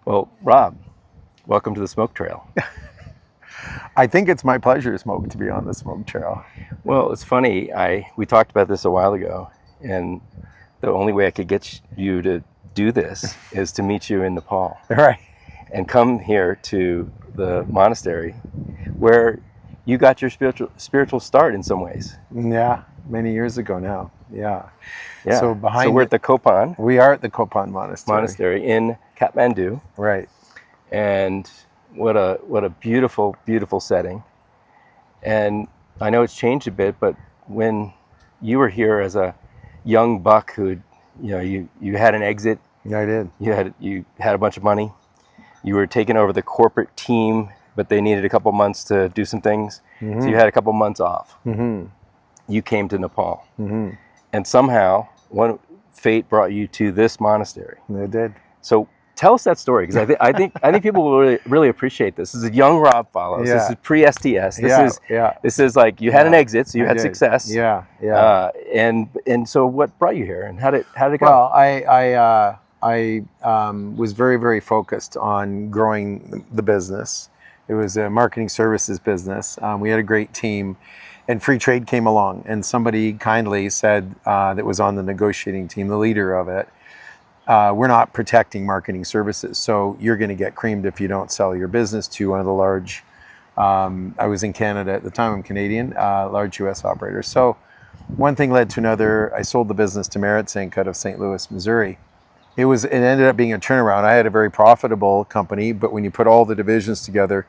Well, Rob, welcome to the Smoke Trail. I think it's my pleasure, Smoke, to be on the Smoke Trail. Well, it's funny. We talked about this a while ago, and the only way I could get you to do this is to meet you in Nepal Right. and come here to the monastery, where you got your spiritual start in some ways. Yeah, many years ago now. Yeah. Yeah. So we're at the Kopan we are at the Kopan Monastery. in Kathmandu, Right. and what a beautiful, beautiful setting. And I know it's changed a bit, but when you were here as a young buck who, you had an exit, Yeah, I did. you had a bunch of money, you were taking over the corporate team, but they needed a couple months to do some things, so you had a couple months off. You came to Nepal, and somehow fate brought you to this monastery. I did. So tell us that story, because I think people will really appreciate this. This is a young Rob Follows. Yeah. This is pre-STS. This is like you had an exit, so you had success. Yeah. And so what brought you here, and how did it go? Well, I was very, very focused on growing the business. It was a marketing services business. We had a great team, and free trade came along, and somebody kindly said that was on the negotiating team, the leader of it, we're not protecting marketing services, so you're going to get creamed if you don't sell your business to one of the large, I was in Canada at the time, I'm Canadian, large US operators. So one thing led to another. I sold the business to Merit Sync out of St. Louis, Missouri. It ended up being a turnaround. I had a very profitable company, but when you put all the divisions together,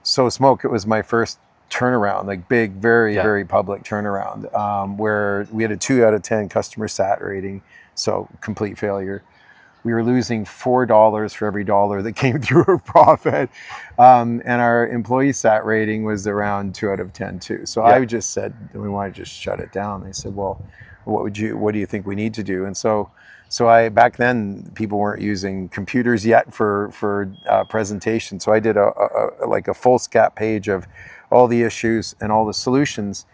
so Smoke, it was my first turnaround, like big, very public turnaround, where we had a 2 out of 10 customer sat rating, so complete failure. We were losing $4 for every dollar that came through our profit, and our employee sat rating was around 2 out of 10 too. So I just said, we want to just shut it down. They said, well, what do you think we need to do? And so back then people weren't using computers yet for presentation. So I did a full scat page of all the issues and all the solutions.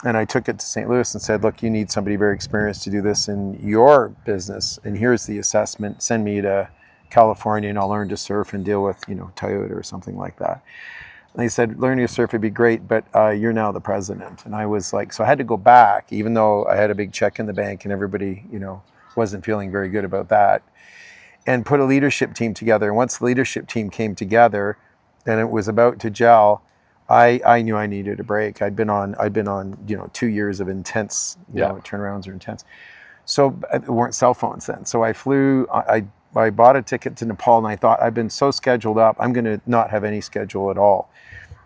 And I took it to St. Louis and said, look, you need somebody very experienced to do this in your business. And here's the assessment. Send me to California and I'll learn to surf and deal with, Toyota or something like that. And they said, learning to surf would be great, but you're now the president. And I was like, so I had to go back, even though I had a big check in the bank and everybody, wasn't feeling very good about that, and put a leadership team together. And once the leadership team came together and it was about to gel, I knew I needed a break. I'd been on 2 years of intense, turnarounds are intense. So it weren't cell phones then. So I flew, I bought a ticket to Nepal, and I thought, I've been so scheduled up, I'm going to not have any schedule at all.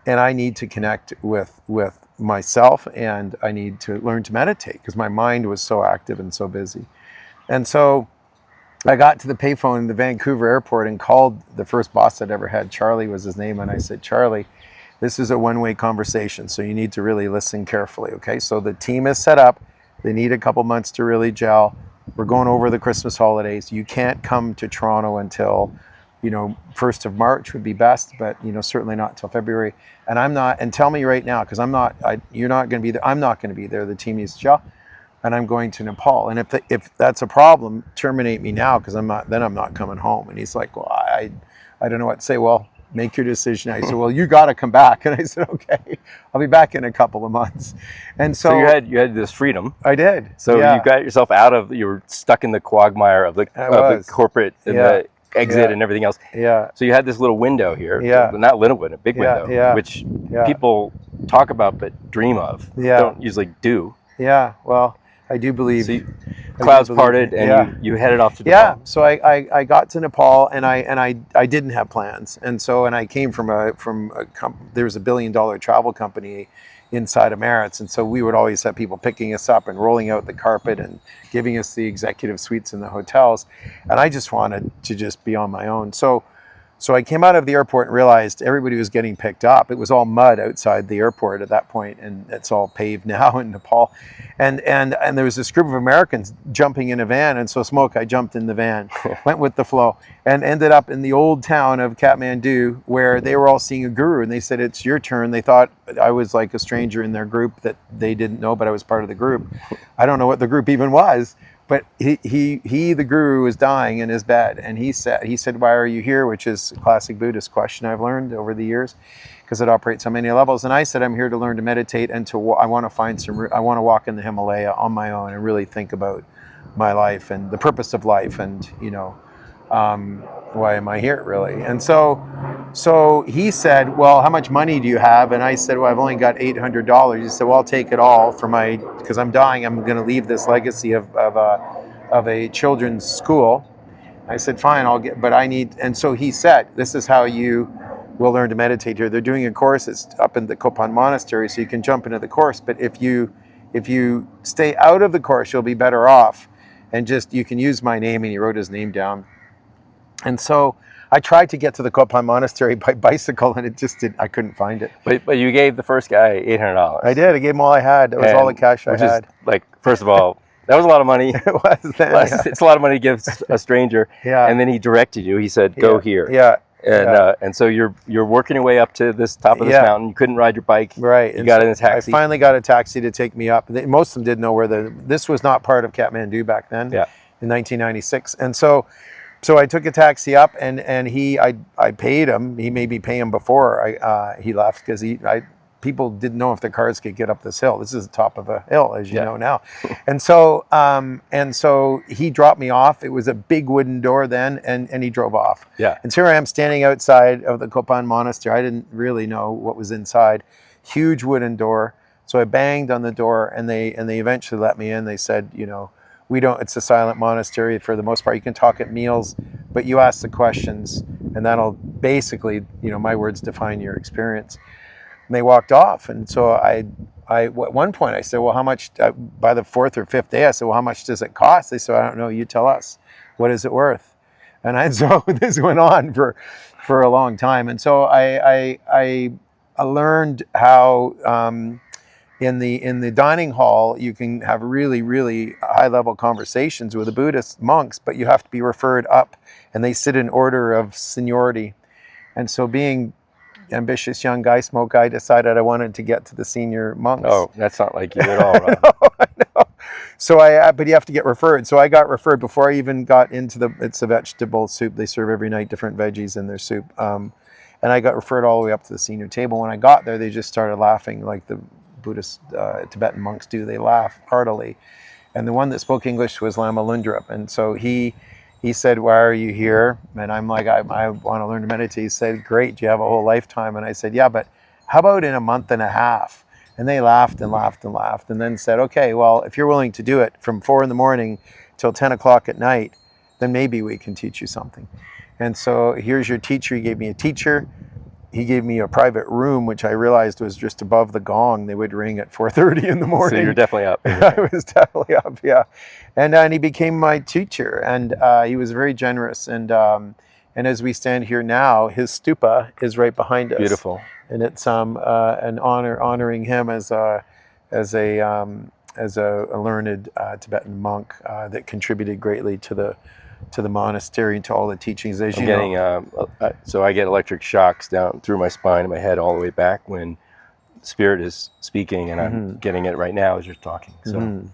And I need to connect with myself, and I need to learn to meditate because my mind was so active and so busy. And so I got to the payphone in the Vancouver airport and called the first boss I'd ever had. Charlie was his name. And I said, Charlie, this is a one-way conversation, so you need to really listen carefully, okay? So the team is set up. They need a couple months to really gel. We're going over the Christmas holidays. You can't come to Toronto until, 1st of March would be best, but, certainly not until February. And I'm not, and tell me right now, because you're not going to be there. I'm not going to be there. The team needs to gel. And I'm going to Nepal. And if that's a problem, terminate me now, because I'm not coming home. And he's like, well, I don't know what to say. Well, make your decision. I said, well, you got to come back. And I said, okay, I'll be back in a couple of months. And so you had this freedom. I did. So you got yourself you were stuck in the quagmire of the corporate and the exit and everything else. Yeah. So you had this little window here. Yeah. Not little window, big window, which people talk about but dream of. Don't usually do. Yeah. Well, I do believe. So clouds parted and you headed off to Nepal. Yeah. So I got to Nepal and I didn't have plans. And I came from there was $1 billion travel company inside of Merit's. And so we would always have people picking us up and rolling out the carpet and giving us the executive suites in the hotels. And I just wanted to just be on my own. So I came out of the airport and realized everybody was getting picked up. It was all mud outside the airport at that point, and it's all paved now in Nepal. And there was this group of Americans jumping in a van, and so I jumped in the van, went with the flow, and ended up in the old town of Kathmandu, where they were all seeing a guru, and they said, it's your turn. They thought I was like a stranger in their group that they didn't know, but I was part of the group. I don't know what the group even was. But the guru was dying in his bed, and he said, why are you here? Which is a classic Buddhist question I've learned over the years, because it operates on many levels. And I said, I'm here to learn to meditate, and I want to walk in the Himalaya on my own and really think about my life and the purpose of life, and why am I here really? And so he said, well, how much money do you have? And I said, well, I've only got $800. He said, well, I'll take it all because I'm dying. I'm going to leave this legacy of a children's school. I said, fine, but I need. And so he said, this is how you will learn to meditate here. They're doing a course. It's up in the Kopan Monastery, so you can jump into the course. But if you stay out of the course, you'll be better off. And you can use my name. And he wrote his name down. And so I tried to get to the Kopan Monastery by bicycle, and I couldn't find it. But you gave the first guy $800. I did. I gave him all I had. That was all the cash I had. Is, first of all, that was a lot of money. It was then. Yeah. It's a lot of money to give a stranger. Yeah. And then he directed you. He said, go here. Yeah. And so you're working your way up to this top of this mountain. You couldn't ride your bike. Right. You got in a taxi. I finally got a taxi to take me up. Most of them didn't know where this was not part of Kathmandu back then. Yeah. In 1996. And so I took a taxi up, and I paid him. He made me pay him before he left, because people didn't know if their cars could get up this hill. This is the top of a hill, as you know now. And so he dropped me off. It was a big wooden door then, and he drove off. Yeah. And so here I am standing outside of the Kopan Monastery. I didn't really know what was inside. Huge wooden door. So I banged on the door, and they eventually let me in. They said, it's a silent monastery for the most part. You can talk at meals, but you ask the questions, and that'll basically, my words define your experience. And they walked off. And so I at one point I said, well, how much, by the fourth or fifth day, I said, well, how much does it cost? They said, I don't know, you tell us. What is it worth? And so this went on for a long time. And so I learned how, in the dining hall, you can have really, really high-level conversations with the Buddhist monks, but you have to be referred up, and they sit in order of seniority. And so, being ambitious young guy, smoke guy, decided I wanted to get to the senior monks. Oh, that's not like you at all, right? I know. So but you have to get referred. So I got referred before I even got into it's a vegetable soup. They serve every night different veggies in their soup. And I got referred all the way up to the senior table. When I got there, they just started laughing like the Buddhist Tibetan monks do. They laugh heartily. And the one that spoke English was Lama Lundrup. And so he said, why are you here? And I'm like, I want to learn to meditate. He said, great, do you have a whole lifetime? And I said, yeah, but how about in a month and a half? And they laughed and laughed and laughed, and then said, okay, well, if you're willing to do it from 4 a.m. till 10 o'clock at night, then maybe we can teach you something. And so here's your teacher. He gave me a teacher. He gave me a private room, which I realized was just above the gong. They would ring at 4:30 in the morning. So you're definitely up. I was definitely up, yeah. And he became my teacher, and he was very generous. And as we stand here now, his stupa is right behind us. Beautiful. And it's an honoring him as a learned Tibetan monk that contributed greatly to the monastery and to all the teachings. As So I get electric shocks down through my spine and my head all the way back when Spirit is speaking, and I'm getting it right now as you're talking. So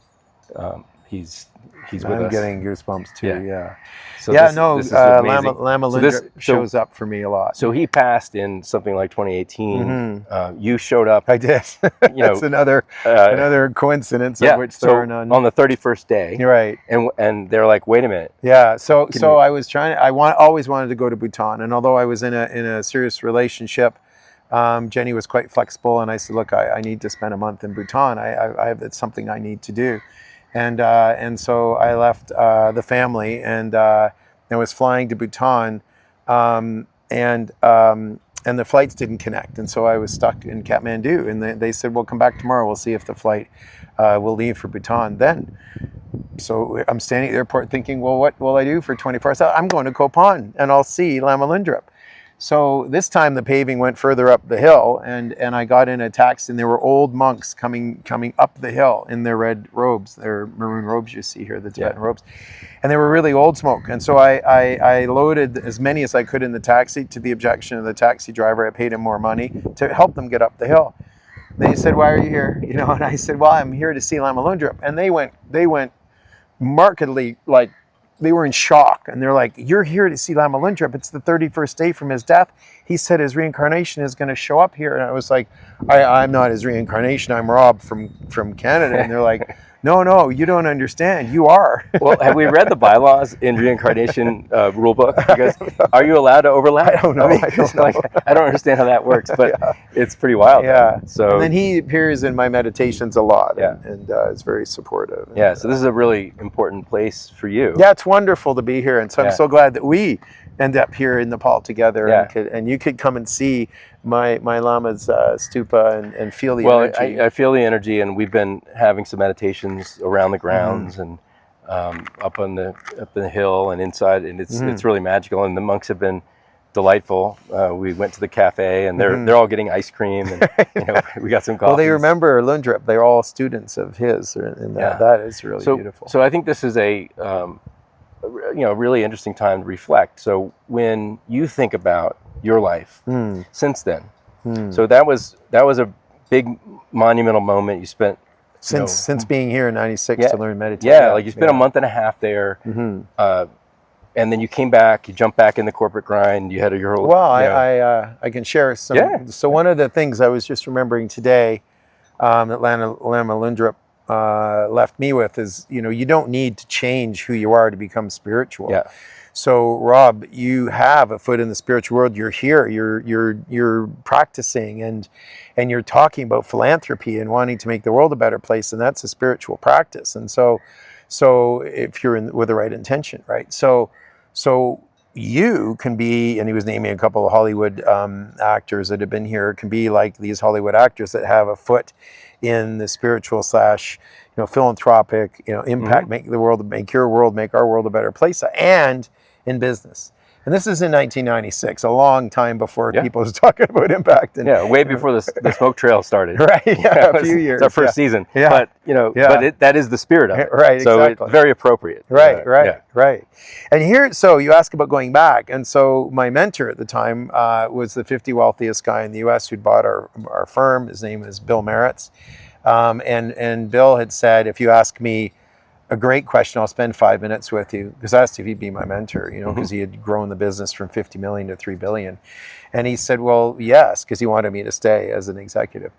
he's with us. I'm getting goosebumps too. Yeah. So Lama So Lundrup shows up for me a lot. So he passed in something like 2018. You showed up. I did. That's another coincidence of which there are none. On the 31st day. You're right. And they're like, wait a minute. Yeah. So I was always wanted to go to Bhutan, and although I was in a serious relationship, Jenny was quite flexible, and I said, look, I need to spend a month in Bhutan. It's something I need to do. And so I left the family, and I was flying to Bhutan, and the flights didn't connect, and so I was stuck in Kathmandu. And they said, "Well, come back tomorrow. We'll see if the flight will leave for Bhutan then." So I'm standing at the airport thinking, "Well, what will I do for 24 hours? I'm going to Kopan, and I'll see Lama Lundrup." So this time the paving went further up the hill, and I got in a taxi, and there were old monks coming up the hill in their red robes, their maroon robes you see here, the Tibetan robes, and they were really old smoke. And so I loaded as many as I could in the taxi, to the objection of the taxi driver. I paid him more money to help them get up the hill. They said, "Why are you here?" And I said, "Well, I'm here to see Lama Lundrup." And they went markedly, like, they were in shock, and they're like, "You're here to see Lama Lundrup. It's the 31st day from his death. He said his reincarnation is going to show up here." And I was like, I'm not his reincarnation. I'm Rob from Canada. And they're like, no, you don't understand. You are. Well, have we read the bylaws in reincarnation rule book? Because are you allowed to overlap? I don't know. I don't understand how that works, but it's pretty wild. Yeah. So, and then he appears in my meditations a lot, Yeah. and is very supportive. yeah, so this is a really important place for you. Yeah, it's wonderful to be here, and so I'm Yeah. so glad that we end up here in Nepal together, Yeah. and you could come and see my lama's stupa and feel the Well, energy. I feel the energy, and we've been having some meditations around the grounds and up the hill and inside, and it's really magical. And the monks have been delightful. We went to the cafe, and they're all getting ice cream, and we got some coffee. Well, they remember Lundrup. They're all students of his, and that is really beautiful. So I think this is a really interesting time to reflect. So when you think about your life since then, so that was a big monumental moment you spent since being here in '96 to learn meditation. Yeah, like you spent a month and a half there, and then you came back. You jumped back in the corporate grind. You had your whole. Well, I can share some. Yeah. So one of the things I was just remembering today that Lama Lundrup left me with is, you don't need to change who you are to become spiritual. Yeah. So Rob, you have a foot in the spiritual world. You're here. You're practicing, and you're talking about philanthropy and wanting to make the world a better place, and that's a spiritual practice. And so if you're with the right intention, right? So you can be, and he was naming a couple of Hollywood actors that have been here, can be like these Hollywood actors that have a foot in the spiritual / philanthropic, impact, make your world, make our world a better place, and in business. And this is in 1996, a long time before people was talking about impact. And, way before the smoke trail started. Right, a few years. It's our first season. Yeah. But, but that is the spirit of it. Right, so exactly. it's very appropriate. Right. And here, so you ask about going back. And so my mentor at the time was the 50 wealthiest guy in the U.S. who'd bought our firm. His name is Bill Maritz. And Bill had said, if you ask me a great question, I'll spend 5 minutes with you, because I asked if he'd be my mentor, because he had grown the business from 50 million to 3 billion. And he said, well, yes, because he wanted me to stay as an executive.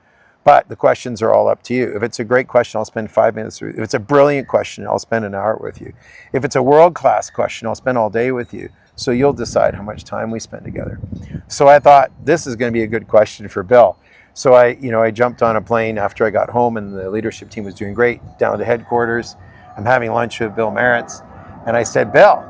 But the questions are all up to you. If it's a great question, I'll spend 5 minutes with you. If it's a brilliant question, I'll spend an hour with you. If it's a world-class question, I'll spend all day with you. So you'll decide how much time we spend together. So I thought, this is going to be a good question for Bill. So I jumped on a plane after I got home, and the leadership team was doing great, down to headquarters. I'm having lunch with Bill Maritz, and I said, Bill,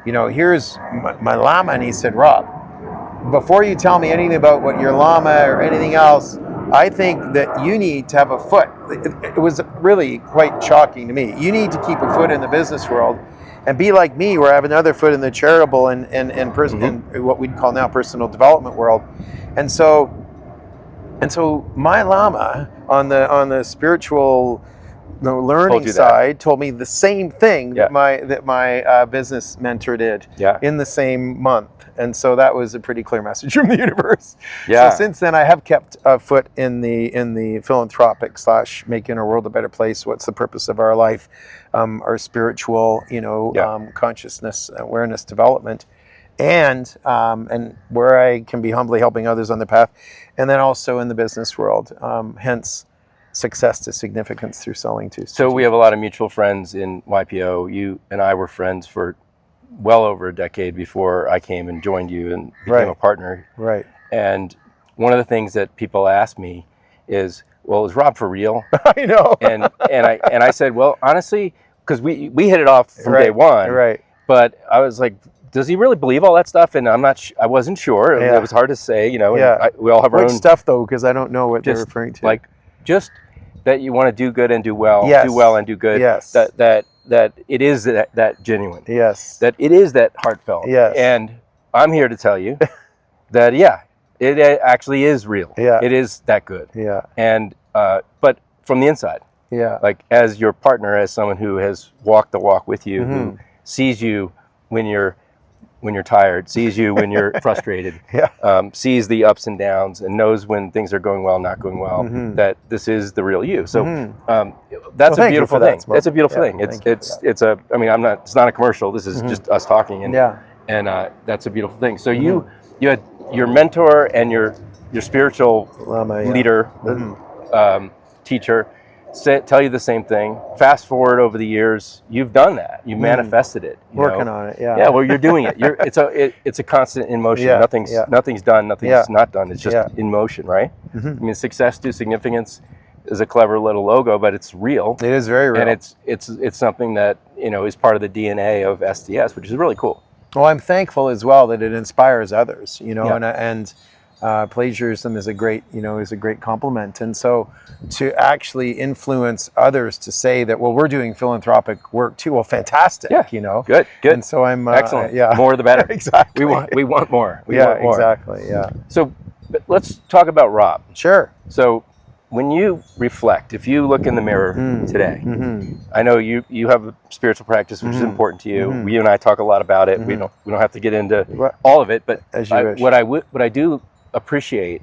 here's my lama. And he said, Rob, before you tell me anything about what your lama or anything else, I think that you need to have a foot. It was really quite shocking to me. You need to keep a foot in the business world and be like me, where I have another foot in the charitable and what we'd call now personal development world. And so my lama on the spiritual learning side told me the same thing that my business mentor did in the same month. And so that was a pretty clear message from the universe. So since then, I have kept a foot in the philanthropic / making our world a better place. What's the purpose of our life? Our spiritual, consciousness, awareness development, and where I can be humbly helping others on the path, and then also in the business world. Hence, success to significance through selling to. So we have a lot of mutual friends in YPO. You and I were friends for well over a decade before I came and joined you and became a partner. Right. And one of the things that people ask me is, well, is Rob for real? I know. and I said, well, honestly, because we hit it off from day one. Right. But I was like, does he really believe all that stuff? And I wasn't sure. It was hard to say, we all have our own stuff, though, because I don't know what they're referring to. Like, just that you want to do good and do well, do well and do good. Yes. That it is that genuine. Yes. That it is that heartfelt. Yes. And I'm here to tell you that it actually is real. Yeah. It is that good. Yeah. And but from the inside. Yeah. Like as your partner, as someone who has walked the walk with you, who sees you when you're when you're tired, sees you when you're frustrated, sees the ups and downs, and knows when things are going well, not going well. That this is the real you. So that's a beautiful thing. That's a beautiful thing. It's a. I mean, I'm not. It's not a commercial. This is just us talking, and that's a beautiful thing. So you had your mentor and your spiritual leader, teacher, tell you the same thing. Fast forward over the years, you've done that. You've manifested it. Working on it, Yeah, well, you're doing it. It's a constant in motion. Nothing's done. Nothing's not done. It's just in motion, right? I mean, success to significance is a clever little logo, but it's real. It is very real, and it's something that is part of the DNA of STS, which is really cool. Well, I'm thankful as well that it inspires others. And plagiarism is a great compliment. And so to actually influence others to say that, well, we're doing philanthropic work too. Well, fantastic. Good. And so I'm excellent. More the better. Exactly. We want more. We want want more. Exactly. Yeah. So let's talk about Rob. Sure. So when you reflect, if you look in the mirror today, I know you have a spiritual practice, which is important to you. You and I talk a lot about it. We don't have to get into all of it, but what I do appreciate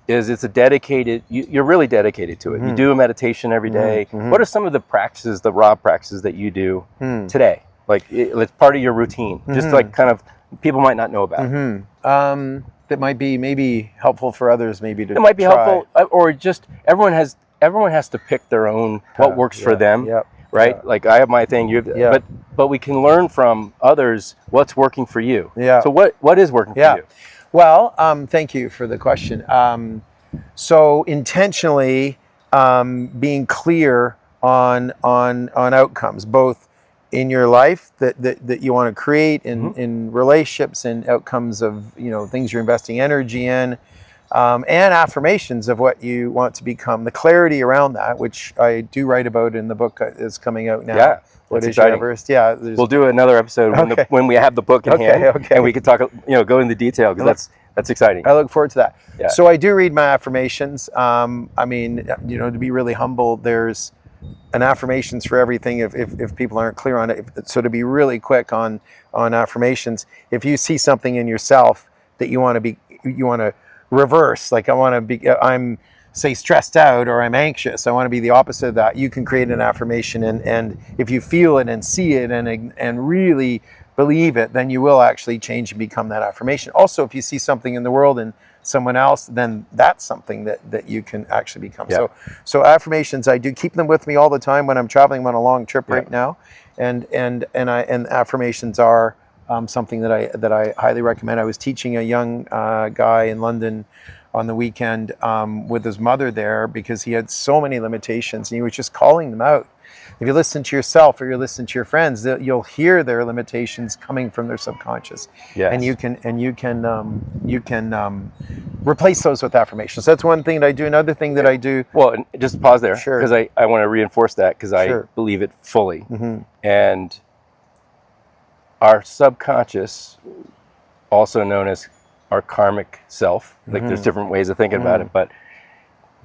is it's a dedicated. You're really dedicated to it. You do a meditation every day. What are some of the practices, the Rob practices that you do today? Like it's part of your routine. Just like kind of people might not know about. That might be maybe helpful for others. Maybe to it might be try. helpful, or just everyone has to pick their own what works for them. Right? Like I have my thing. But we can learn from others what's working for you. So what is working for you? Well, thank you for the question. So intentionally being clear on outcomes, both in your life that you want to create, in relationships, and outcomes of things you're investing energy in, and affirmations of what you want to become. The clarity around that, which I do write about in the book, is coming out now. Yeah. What is exciting. your Everest? We'll do another episode when we have the book in hand, and we can talk, go into detail, because that's exciting. I look forward to that. Yeah. So I do read my affirmations. I mean, to be really humble, there's an affirmations for everything. If people aren't clear on it, so to be really quick on affirmations, if you see something in yourself that you want to reverse, like I'm say stressed out or I'm anxious, I want to be the opposite of that, you can create an affirmation, and if you feel it and see it and really believe it, then you will actually change and become that affirmation. Also, if you see something in the world and someone else, then that's something that you can actually become. So affirmations, I do keep them with me all the time when I'm traveling. I'm on a long trip right now, and affirmations are something that I highly recommend. I was teaching a young guy in London on the weekend with his mother there, because he had so many limitations, and he was just calling them out. If you listen to yourself or you listen to your friends, you'll hear their limitations coming from their subconscious, and you can replace those with affirmations. So that's one thing that I do. Another thing that I do. Well, just pause there, because I want to reinforce that, because I believe it fully. And our subconscious, also known as our karmic self, like there's different ways of thinking about it, but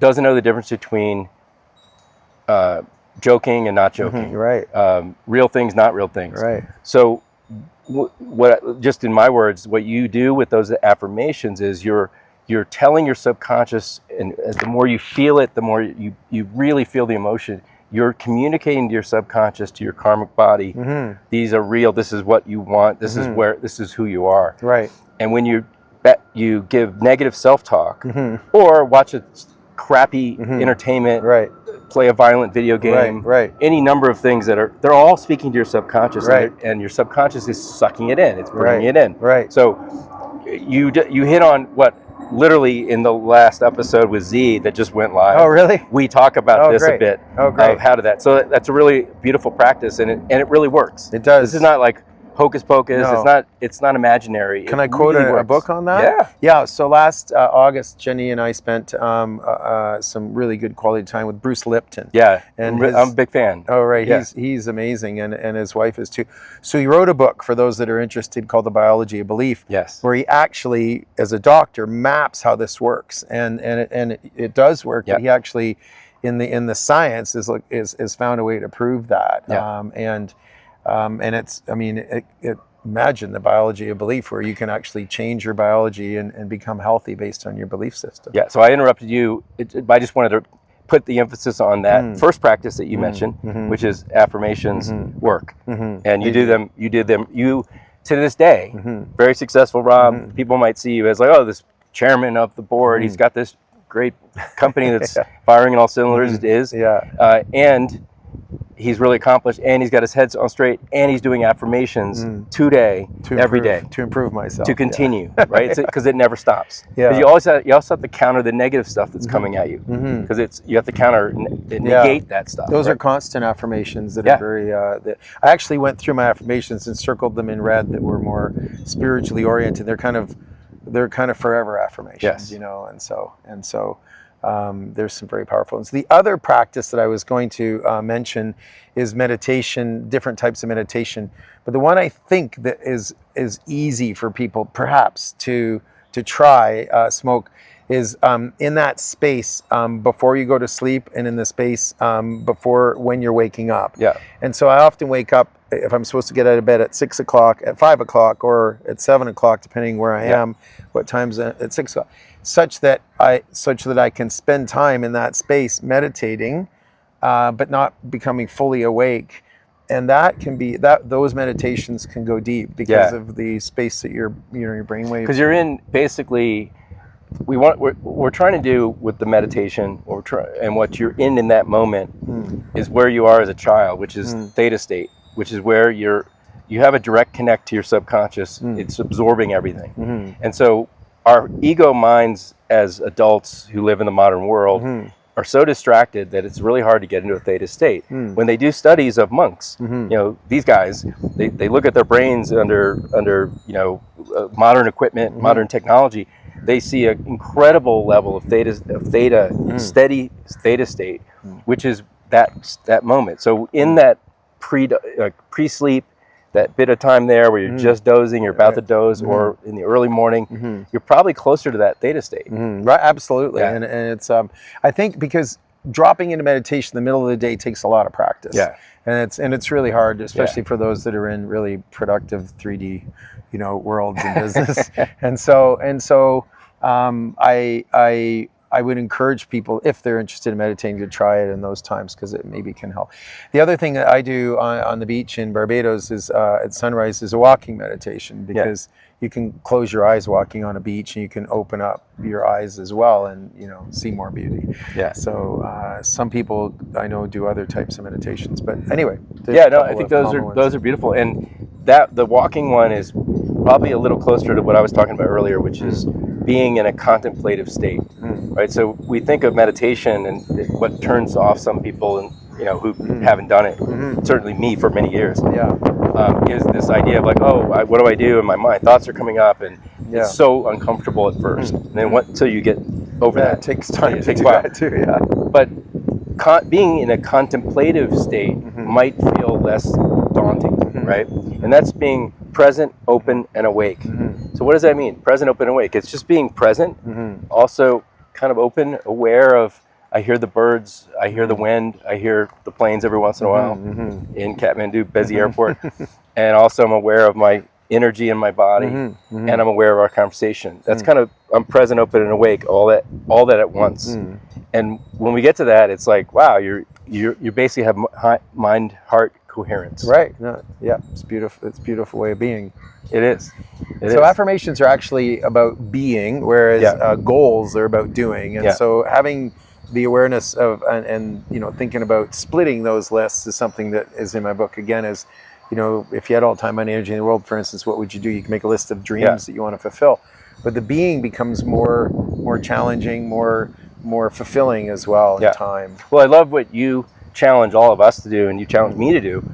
doesn't know the difference between joking and not joking, real things, not real things. So what, just in my words, what you do with those affirmations is you're telling your subconscious, and the more you feel it, the more you really feel the emotion. You're communicating to your subconscious, to your karmic body, these are real, this is what you want, this is who you are. And when you give negative self-talk, or watch a crappy entertainment, play a violent video game, any number of things they're all speaking to your subconscious, and your subconscious is sucking it in, it's bringing it in. So you hit on what literally in the last episode with Z that just went live. Oh, really? We talk about this a bit of how to that. So that's a really beautiful practice, and it really works. It does. This is not like hocus pocus. No. It's not imaginary. Can I quote a book on that? Yeah. So last August, Jenny and I spent some really good quality time with Bruce Lipton. And I'm a big fan. Oh, right. He's amazing, and his wife is too. So he wrote a book for those that are interested called The Biology of Belief. Where he actually, as a doctor, maps how this works, and it does work. But he actually, in the science, is found a way to prove that. And it's, I mean, imagine the biology of belief, where you can actually change your biology and become healthy based on your belief system. Yeah, so I interrupted you. I just wanted to put the emphasis on that first practice that you mentioned, which is affirmations work. And you did them, to this day, very successful, Rob. People might see you as like, oh, this chairman of the board, he's got this great company that's firing on all cylinders. It is. And he's really accomplished, and he's got his head on straight, and he's doing affirmations today, every day, to improve myself, to continue, right? Because it never stops. Yeah. Because you also have to counter the negative stuff that's coming at you, because you have to counter and negate that stuff. Those are constant affirmations that are very. I actually went through my affirmations and circled them in red that were more spiritually oriented. They're kind of forever affirmations, you know, and so. There's some very powerful ones. The other practice that I was going to mention is meditation, different types of meditation. But the one I think that is easy for people perhaps to try, smoke, is in that space before you go to sleep, and in the space before when you're waking up. Yeah. And so I often wake up, if I'm supposed to get out of bed, at 6 o'clock, at 5 o'clock, or at 7 o'clock, depending where I am, what time's at 6 o'clock, such that I can spend time in that space meditating, but not becoming fully awake. And that can be those meditations can go deep because of the space that your brainwaves. Because you're in basically. We're trying to do with the meditation, and what you're in that moment is where you are as a child, which is theta state, which is where you have a direct connect to your subconscious. It's absorbing everything. And so our ego minds as adults who live in the modern world are so distracted that it's really hard to get into a theta state. When they do studies of monks, you know, these guys, they look at their brains under modern equipment, modern technology. They see an incredible level of steady theta state, which is that moment. So in that pre-sleep, that bit of time there where you're just dozing, you're about to doze, or in the early morning, you're probably closer to that theta state. Right, absolutely. Yeah. And it's I think because dropping into meditation in the middle of the day takes a lot of practice. Yeah. And it's really hard, especially for those that are in really productive 3D, worlds and business. and so I would encourage people, if they're interested in meditating, to try it in those times, because it maybe can help. The other thing that I do on the beach in Barbados is at sunrise is a walking meditation, because you can close your eyes walking on a beach, and you can open up your eyes as well and see more beauty. Yeah. So some people I know do other types of meditations, but anyway. I think those are beautiful, and the walking one is probably a little closer to what I was talking about earlier, which is being in a contemplative state, right? So we think of meditation and what turns off some people, and who haven't done it, certainly me for many years, is this idea of like, what do I do? And my mind thoughts are coming up, and it's so uncomfortable at first. And then until you get over that, it takes time. It takes a while too. Yeah. But being in a contemplative state might feel less daunting, right? And that's being present, open, and awake. So what does that mean? Present, open, awake. It's just being present, also kind of open, aware of, I hear the birds, I hear the wind, I hear the planes every once in a while in Kathmandu, busy airport. And also I'm aware of my energy in my body, and I'm aware of our conversation. That's kind of, I'm present, open, and awake, all that at once. And when we get to that, it's like, wow, you basically have mind, heart coherence. Right. It's beautiful. It's a beautiful way of being. It is. Affirmations are actually about being, whereas goals are about doing. And so having the awareness of and thinking about splitting those lists is something that is in my book. Again, is if you had all time, money, energy in the world, for instance, what would you do? You can make a list of dreams that you want to fulfill, but the being becomes more challenging, more fulfilling as well in time. Well, I love what you challenge all of us to do, and you challenge me to do,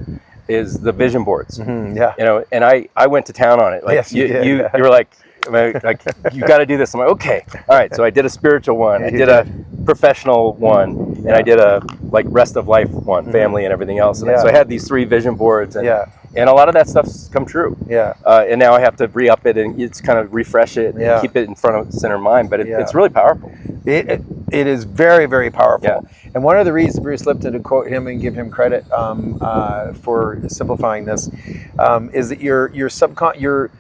is the vision boards. And I went to town on it. Like you were like you got to do this. I'm like, okay, all right. So I did a spiritual one, I did a professional one, and I did a rest of life one, family and everything else. And so I had these 3 vision boards, and a lot of that stuff's come true. And now I have to re-up it and it's kind of refresh it and keep it in front of center of mind. But it's really powerful. It is very, very powerful. Yeah. And one of the reasons Bruce Lipton, to quote him and give him credit for simplifying this, is that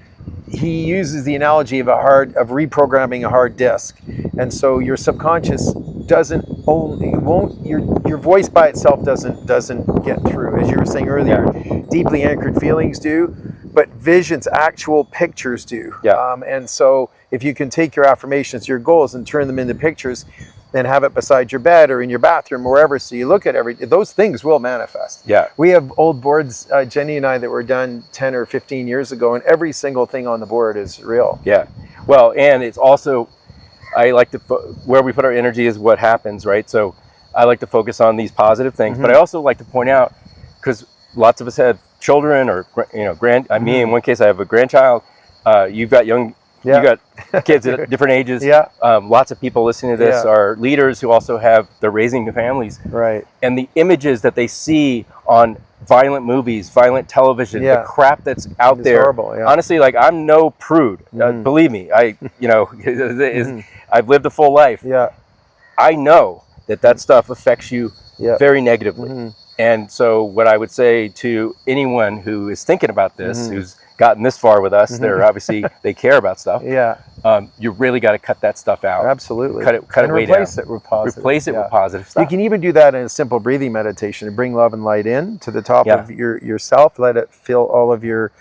he uses the analogy of reprogramming a hard disk. And so your subconscious your voice by itself doesn't get through, as you were saying earlier. Deeply anchored feelings do, but visions, actual pictures do. And so if you can take your affirmations, your goals, and turn them into pictures, and have it beside your bed or in your bathroom or wherever, so you look at those things will manifest. We have old boards, Jenny and I, that were done 10 or 15 years ago, and every single thing on the board is real. Well, and it's also, I like to, where we put our energy is what happens, right? So I like to focus on these positive things, but I also like to point out, because lots of us have children or, me in one case, I have a grandchild. You've got you got kids at different ages. Lots of people listening to this are leaders who also they're raising families. Right. And the images that they see on violent movies, violent television, the crap that's out there. Horrible, honestly, like, I'm no prude. Believe me, I've lived a full life. I know that stuff affects you very negatively. And so what I would say to anyone who is thinking about this, who's gotten this far with us, they're obviously, they care about stuff. You really got to cut that stuff out. Absolutely. Cut it way down. Replace it with positive. Replace it with positive stuff. You can even do that in a simple breathing meditation to bring love and light in to the top of yourself. Let it fill all of your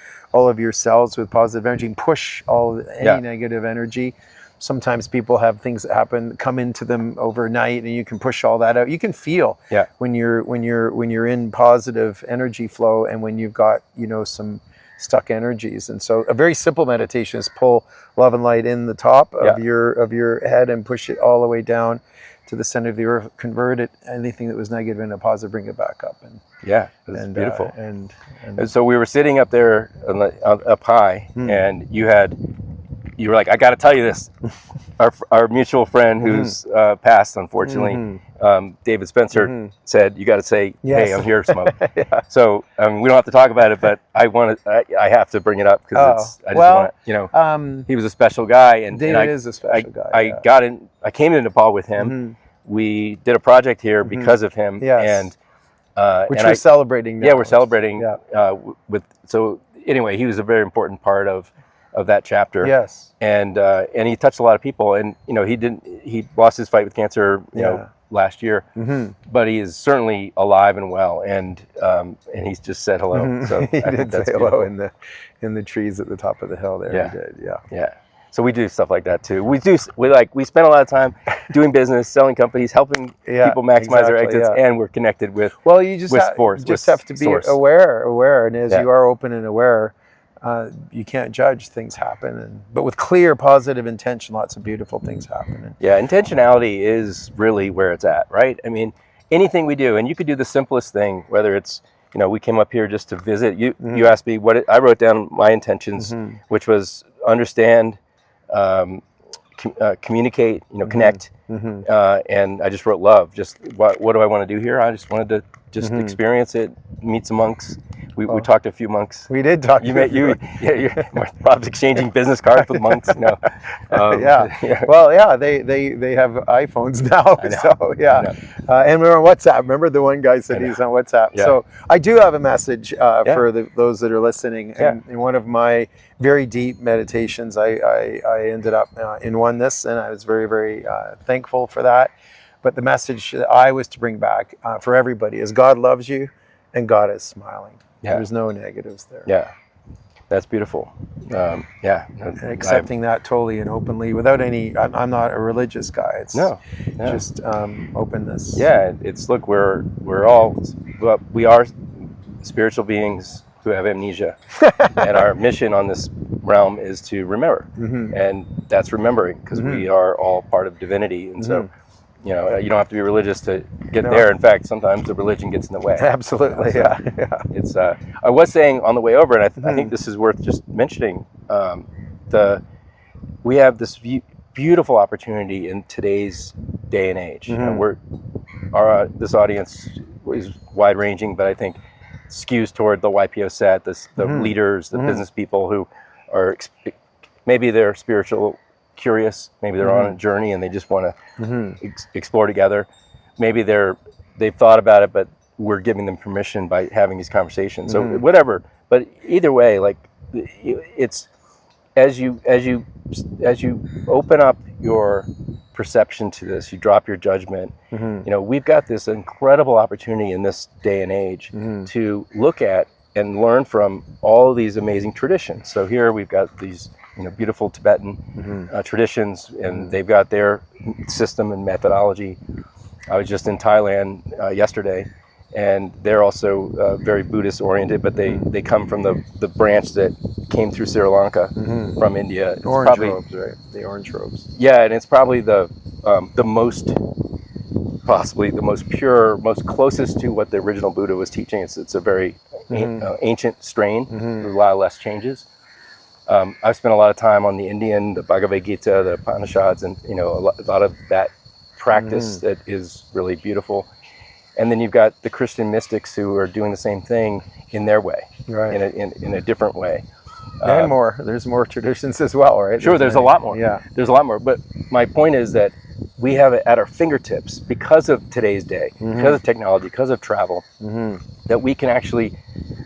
cells with positive energy, and push any negative energy. Sometimes people have things that come into them overnight, and you can push all that out. You can feel when you're in positive energy flow, and when you've got some stuck energies. And so a very simple meditation is pull love and light in the top of your head and push it all the way down to the center of the earth. Convert it, anything that was negative into positive, bring it back up. And it's beautiful. And so we were sitting up there up high, and you were like, I got to tell you this. Our mutual friend who's passed, unfortunately, David Spencer, said, you got to say, hey, I'm here, Smoke. So we don't have to talk about it, but I have to bring it up because he was a special guy. And David is a special guy. I came into Nepal with him. We did a project here because of him. And which we're celebrating now. Yeah, we're celebrating. So anyway, he was a very important part of that chapter. And he touched a lot of people, and he lost his fight with cancer last year, but he is certainly alive and well, and he's just said hello. So he did say hello in the trees at the top of the hill there. He did. So we do stuff like that too. We spend a lot of time doing business, selling companies, helping people maximize their exits, and we're connected with you just have to be aware, and as you are open and aware, you can't judge. Things happen, but with clear positive intention, lots of beautiful things happen. Intentionality is really where it's at, right? I mean, anything we do, and you could do the simplest thing, whether it's we came up here just to visit. You asked me I wrote down my intentions, which was understand, communicate, connect, and I just wrote love. Just what do I want to do here? I just wanted to experience it, meet some monks. We talked to a few monks. We did talk. Rob's exchanging business cards with monks. They have iPhones now. And we're on WhatsApp. Remember the one guy said he's on WhatsApp. So I do have a message for those that are listening. And in one of my very deep meditations, I ended up in oneness, and I was very, very thankful for that. But the message that I was to bring back for everybody is God loves you, and God is smiling. There's no negatives there. That's beautiful. Accepting that totally and openly without any. I'm not a religious guy. It's just openness. Look, we are spiritual beings who have amnesia, and our mission on this realm is to remember, and that's remembering, because we are all part of divinity, and so. You don't have to be religious to get there. In fact, sometimes the religion gets in the way. Absolutely, It's. I was saying on the way over, and I think this is worth just mentioning. We have this beautiful opportunity in today's day and age. This audience is wide ranging, but I think skews toward the YPO set, the leaders, the business people who are maybe they're spiritual curious. Maybe they're on a journey and they just want to explore together. Maybe they've thought about it, but we're giving them permission by having these conversations. So whatever. But either way, like it's as you open up your perception to this, you drop your judgment. You know, we've got this incredible opportunity in this day and age to look at and learn from all these amazing traditions. So here we've got these, you know, beautiful Tibetan traditions, and they've got their system and methodology. I was just in Thailand yesterday, and they're also very Buddhist oriented, but they come from the branch that came through Sri Lanka from India. It's Orange probably, robes, right? The orange robes. yeah, and it's probably the most, possibly the most pure, most closest to what the original Buddha was teaching. It's a very ancient strain with a lot of less changes. I've spent a lot of time on the Indian, the Bhagavad Gita, the Upanishads, and you know a lot of that practice that is really beautiful. And then you've got the Christian mystics who are doing the same thing in their way, Right. in a different way. And more. There's more traditions as well, right? Sure, there's a lot more. Yeah. There's a lot more. But my point is that we have it at our fingertips because of today's day, because of technology, because of travel, that we can actually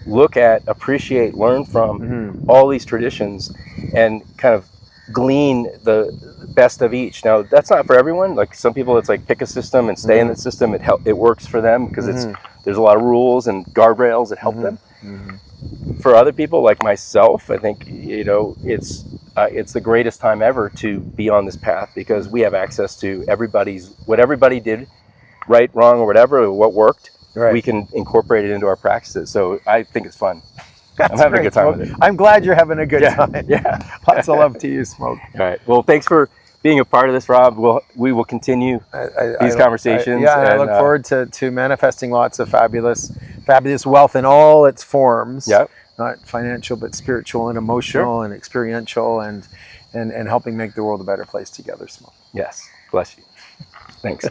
look at, appreciate, learn from all these traditions and kind of glean the best of each. Now, that's not for everyone. Like some people, it's like pick a system and stay in that system. It works for them because there's a lot of rules and guardrails that help them. For other people like myself, I think, you know, it's the greatest time ever to be on this path because we have access to what everybody did, right, wrong, or whatever, what worked. Right. We can incorporate it into our practices. So I think it's fun. I'm having a good time with it. I'm glad you're having a good time. Yeah. Lots of love to you, Smoke. All right. Well, thanks for being a part of this, Rob. We will continue these conversations. I look forward to manifesting lots of fabulous wealth in all its forms. Yep. Not financial, but spiritual and emotional and experiential, and helping make the world a better place together, Smoke. Yes. Bless you. Thanks.